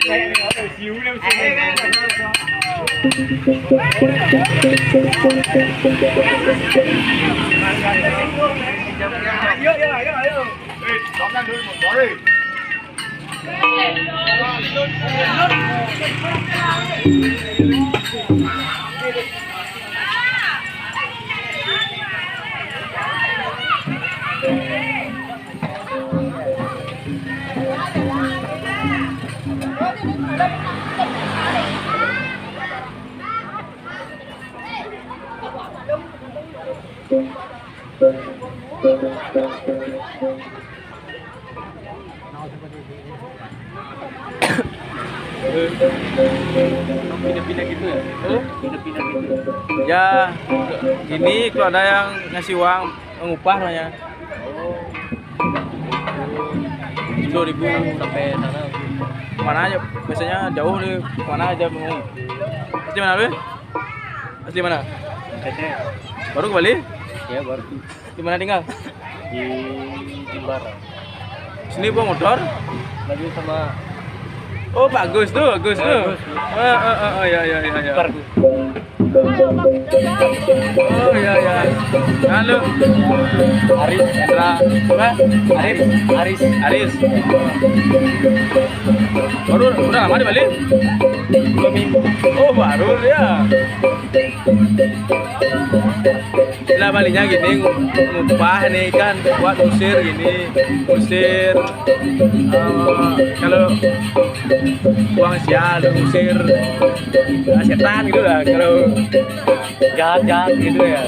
Hey, Pindah-pindah gitu ya? Pindah-pindah gitu. Ya, gini kalau ada yang ngasih uang mengupah namanya. Oh. 10.000 sampai sana. Mana aja, biasanya jauh nih, mana aja mau. Asli mana lu? Asli mana? Aceh. Baru kembali? Ya baru Di mana tinggal? di Jember. Sini bawa motor? Lagi sama Oh bagus tuh, bagus tuh. Ya. Jember. Oh ya. Halo. Aris, Endra. Apa? Aris. Baru udah lama di Bali? 2 minggu. Oh baru ya. Lah Balinya gini ngupah nih kan buat usir gini, kalau uang sial usir setan gitu lah kalau Jahat-jahat gitu ya.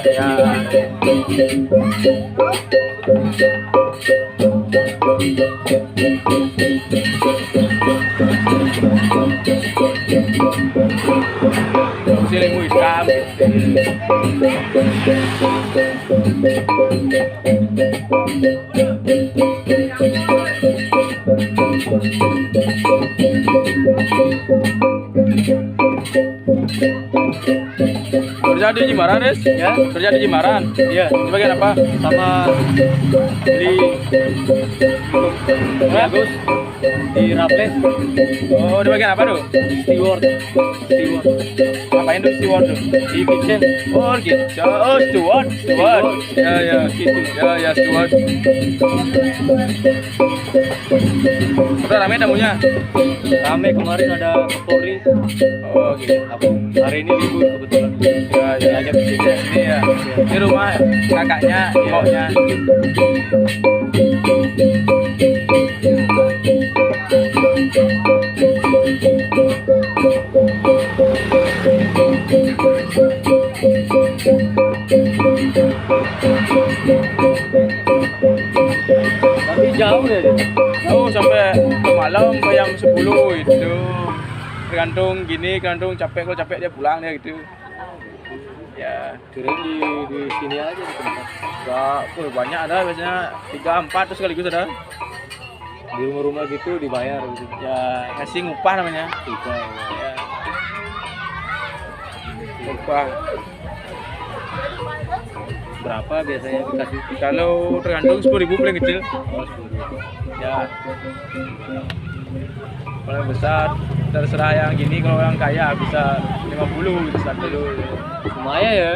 usir ilmu Islam. Kerja di Jimbaran, Res? Ya, Kerja di Jimbaran. iya. Di bagian apa? Sama beli bagus di Raples. Oh, di bagian apa tuh? Steward. Ngapain tuh steward tuh? Di kitchen. Oh, gitu. Oh, steward. Ya, gitu. Ya, steward. Udah rame tamunya? Rame kemarin ada Kapolri. Oh, gitu. Hari ini libur kebetulan. Ya, ajak kita ini ya. Ini rumah kakaknya, mboknya. Tapi jauh ya. Oh, sampai ke malam ke jam 10 itu. Tergantung capek, kalau capek dia pulang dia gitu. Ya, Kirain di sini aja di tempat. banyak ada biasanya 3-4 terus sekaligus ada. Di rumah-rumah gitu dibayar gitu. Ya, ngasih ngupah namanya. Tiga. Ya. Ngupah. Berapa biasanya dikasih? Kalau tergantung 10.000 paling kecil. Oh, 10.000. Ya. Kalau yang besar terserah yang gini, kalau yang kaya bisa 50 gitu dulu. Lumayan ya.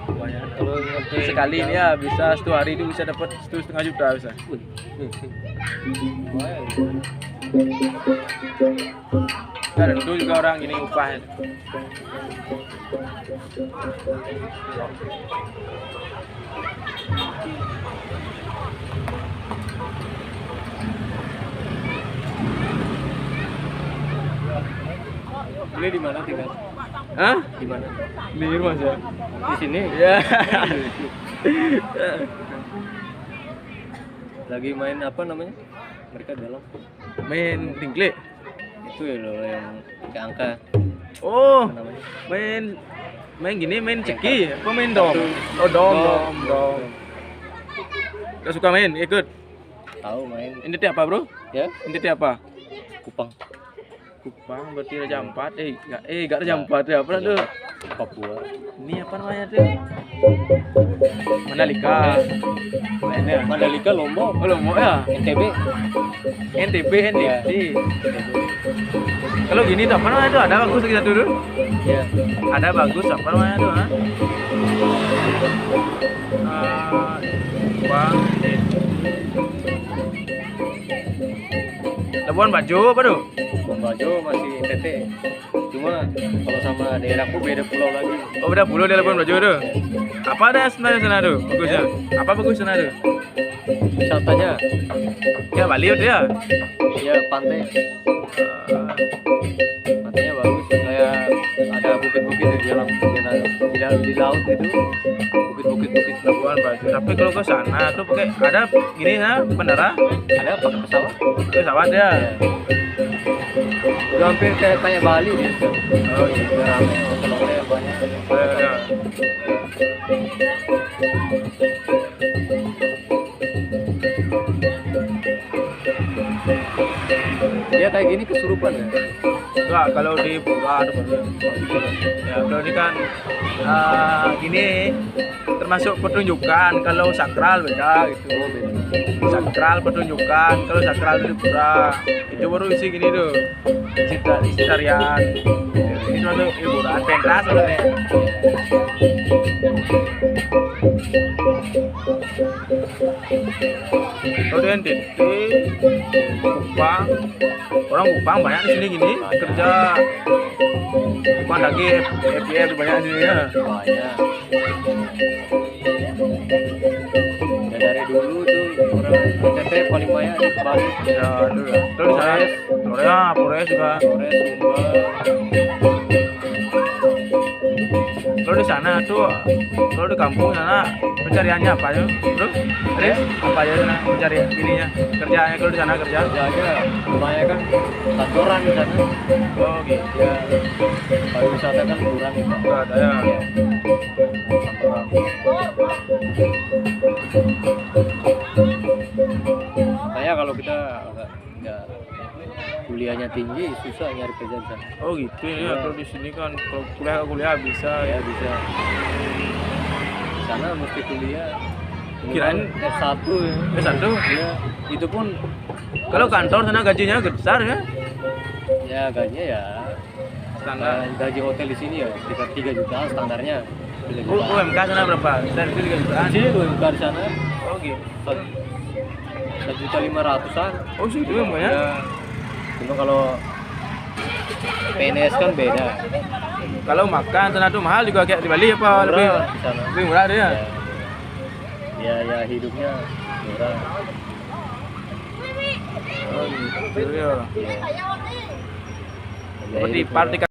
Lumayan. Kalau ngerti Sekali ini ya bisa 1 hari itu bisa dapat 1,5 juta bisa. Lumayan. Dan itu juga orang gini upah. Ini di mana tinggal? Hah? Di mana? Di rumah saya. Di sini. Ya. Lagi main apa namanya? Mereka dalam. Main tingkle. Itu ya loh yang pakai angka. Oh, Apa namanya? main gini, main ceki, apa main dom? Oh, dom. Gak suka main, ikut. Tahu main. Ini apa, Bro? Ya, Ini apa? Kupang. Kupang berarti Raja Ampat. Gak Raja Ampat ya, apa tuh? Papua. Ini apa namanya tuh? Mandalika. Mainnya. Mandalika Lombok. Oh, Lombok ya? NTB. NTB. Kalau gini tuh apa namanya tuh? Ada bagus lagi satu tuh. Ya. Ada bagus apa namanya tuh? Bang. Labuan Bajo apa tuh? Bajo masih NTT. Cuma kalau sama daerahku beda pulau lagi. Oh beda pulau di Labuan Bajo tuh. Apa ada sebenarnya sana tuh? Bagusnya. Apa bagus sana tuh? Wisatanya Ya Bali udah ya. ya pantai. Pantainya bagus. Kayak ada bukit-bukit di dalam di laut gitu. Bukit-bukit Labuan Bajo. Tapi kalau ke sana tuh pakai ada gini ya bandara. ada pakai pesawat. Pesawat ya. Udah hampir kayak Bali gitu. Oh iya. Udah rame, hotel-hotelnya banyak. Ya. Dia kayak gini kesurupan ya. Enggak, kalau di Pura ada baru. Ya, kalau ini kan gini termasuk pertunjukan. Kalau sakral beda gitu. Oh, beda. Sakral pertunjukan. Kalau sakral itu di Pura. Itu baru isi gini tuh. Isi tarian. Ini termasuk hiburan pentas sebenarnya. Kalau di NTT, Kupang, orang Kupang banyak di sini gini kerja. Kupang lagi FPF banyak di sini ya. Banyak. Ya, dari dulu tuh orang NTT paling banyak di Bali. Ya, itu ya. Terus saya, Flores juga. Flores, Sumba. Kalau di sana tuh, kalau di kampung sana pencariannya apa ya? Terus, apa aja sana pencarian ininya? Kerjanya kalau di sana kerja? Kerjanya kebanyakan kantoran di sana. Oh gitu. Ya, pariwisata kan kurang. Enggak ada ya. Kayak kalau kita nggak kuliahnya tinggi susah nyari kerja di sana. Oh gitu ya. Kalau di sini kan kalau kuliah bisa Ya ya. bisa. Di sana mesti kuliah. Kirain S1 ya. S1. Ya, itu pun Kalau kantor sana gajinya besar ya. ya gajinya ya Standar. gaji hotel di sini ya sekitar 3 juta standarnya. 3 Oh, juta. UMK sana berapa? Dari itu 3 jutaan. Sini UMK di sana Oh gitu. 1.500.000-an. Oh segitu ya banyak. Ya. Cuma kalau PNS kan beda. Kalau makan sana tuh mahal juga kayak di Bali apa lebih Murah di sana. lebih murah dia. Ya hidupnya murah. Oh gitu ya. Ya. Seperti Hidup murah. party